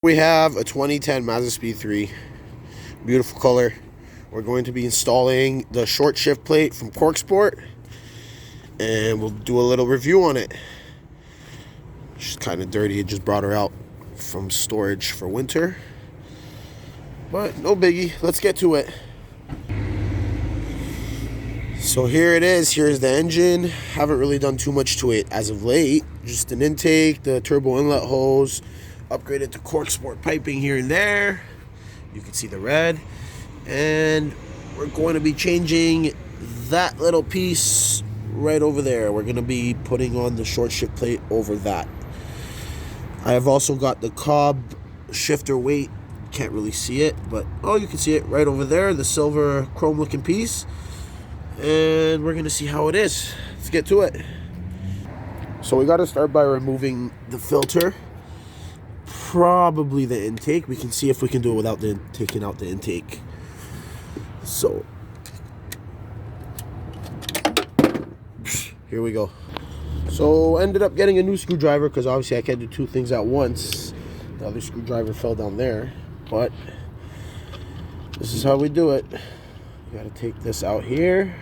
We have a 2010 Mazdaspeed 3, beautiful color. We're going to be installing the short shift plate from Corksport, and we'll do a little review on it. She's kind of dirty. I just brought her out from storage for winter, but no biggie. Let's get to it. So here it is. Here's the engine. Haven't really done too much to it as of late. Just an intake, the turbo inlet hose, upgraded to Corksport piping here and there. You can see the red. And we're going to be changing that little piece right over there. We're going to be putting on the short shift plate over that. I have also got the Cobb shifter weight. Can't really see it, but oh, you can see it right over there, the silver chrome looking piece. And we're going to see how it is. Let's get to it. So we got to start by removing the filter. Probably the intake. We can see if we can do it without taking out the intake. So here we go. So ended up getting a new screwdriver because obviously I can't do two things at once. The other screwdriver fell down there, but this is how we do it. You gotta take this out here.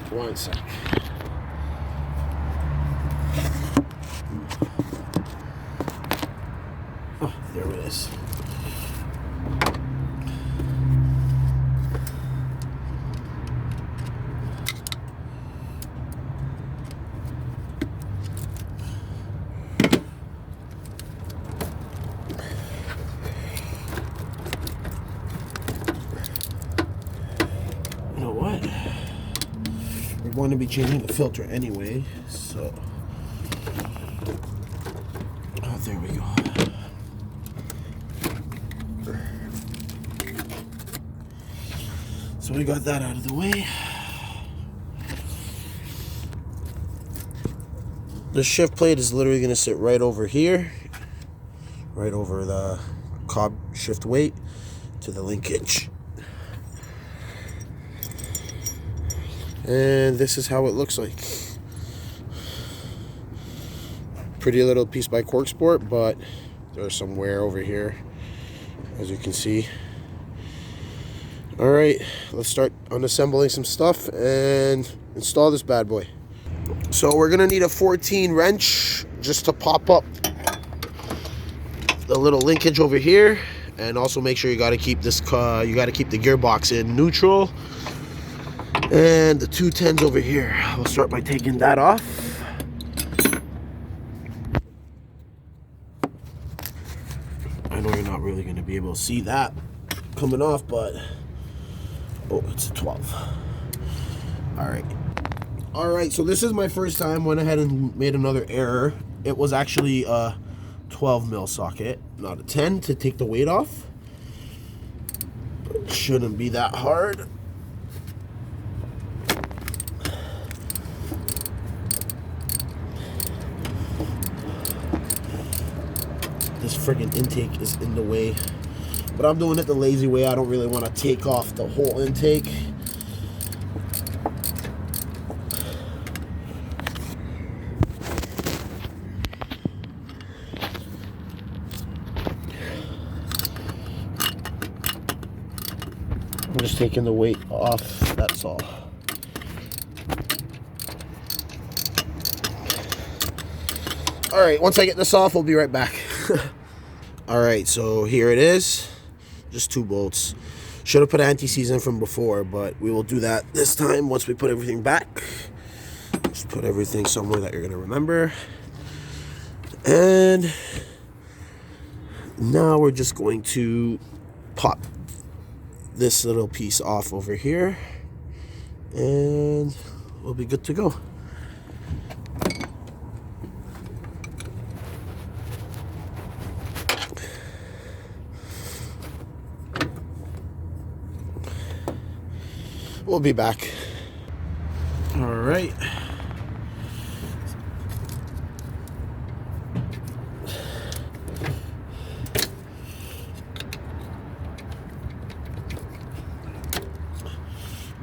One sec. Oh, there it is. You know what? We're going to be changing the filter anyway, so there we go. So we got that out of the way. The shift plate is literally going to sit right over here, right over the Cobb shift weight to the linkage. And this is how it looks like. Pretty little piece by Corksport, but there's some wear over here, as you can see. All right, let's start unassembling some stuff and install this bad boy. So we're gonna need a 14 wrench just to pop up the little linkage over here, and also make sure you gotta keep this you gotta keep the gearbox in neutral. And the 210s over here. We'll start by taking that off. I know you're not really going to be able to see that coming off, but oh, it's a 12. All right, so this is my first time. Went ahead and made another error. It was actually a 12 mil socket, not a 10, to take the weight off. It shouldn't be that hard. This friggin' intake is in the way, but I'm doing it the lazy way. I don't really want to take off the whole intake. I'm just taking the weight off, that's all. All right, once I get this off, we'll be right back. All right, so here it is. Just 2 bolts. Should have put anti-seize in from before, but we will do that this time once we put everything back. Just put everything somewhere that you're gonna remember. And now we're just going to pop this little piece off over here, and we'll be good to go. We'll be back. All right.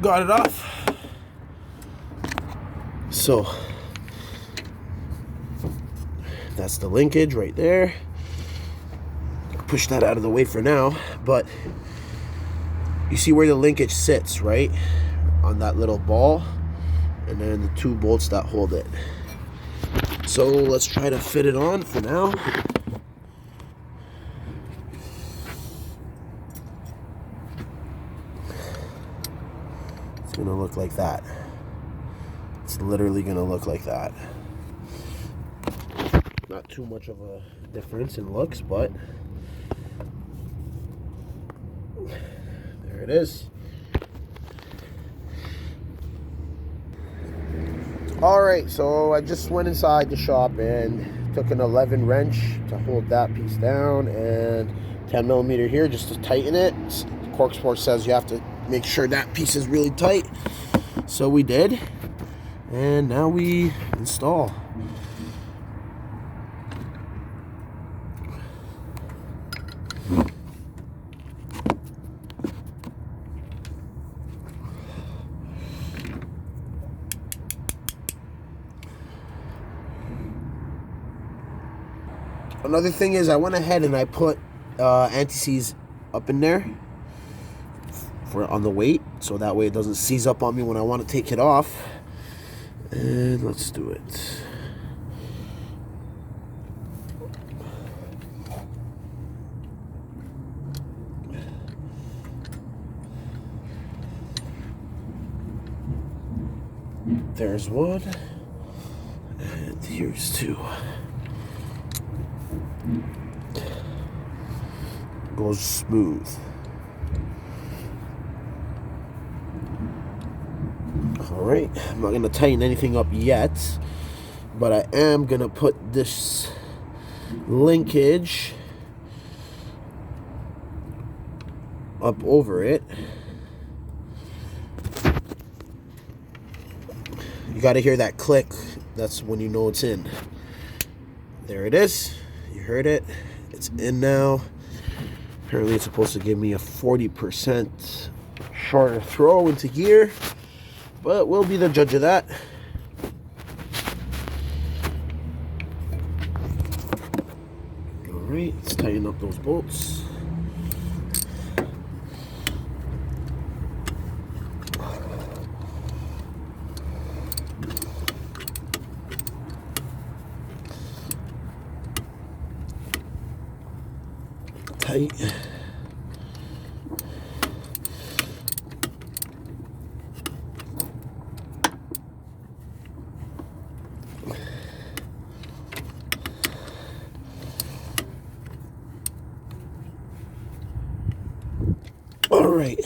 Got it off. So That's the linkage right there. Push that out of the way for now, but you see where the linkage sits, right? On that little ball, and then the 2 bolts that hold it. So let's try to fit it on for now. It's gonna look like that. It's literally gonna look like that. Not too much of a difference in looks, but there it is. Alright, so I just went inside the shop and took an 11 wrench to hold that piece down, and 10 millimeter here just to tighten it. Corksport says you have to make sure that piece is really tight. So we did, and now we install. Another thing is I went ahead and I put anti-seize up in there for on the weight, so that way it doesn't seize up on me when I want to take it off. And let's do it. There's one, and here's 2. Goes smooth. Alright, I'm not going to tighten anything up yet, but I am going to put this linkage up over it. You got to hear that click. That's when you know it's in. There it is. You heard it. It's in now. Apparently it's supposed to give me a 40% shorter throw into gear, but we'll be the judge of that. Alright, let's tighten up those bolts. Tight. All right.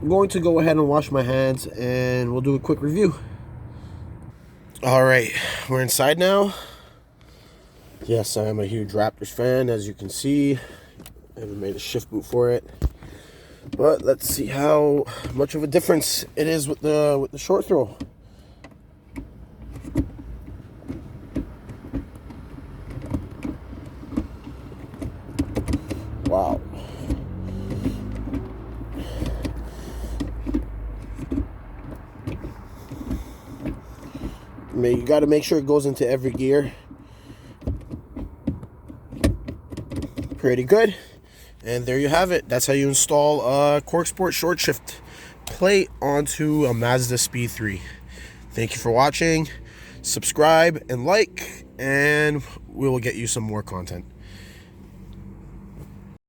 I'm going to go ahead and wash my hands and we'll do a quick review. All right, we're inside now. Yes, I am a huge Raptors fan, as you can see. I haven't made a shift boot for it, but let's see how much of a difference it is with the short throw. Wow. You got to make sure it goes into every gear. Pretty good. And there you have it. That's how you install a Corksport short shift plate onto a Mazdaspeed 3. Thank you for watching. Subscribe and like, and we will get you some more content.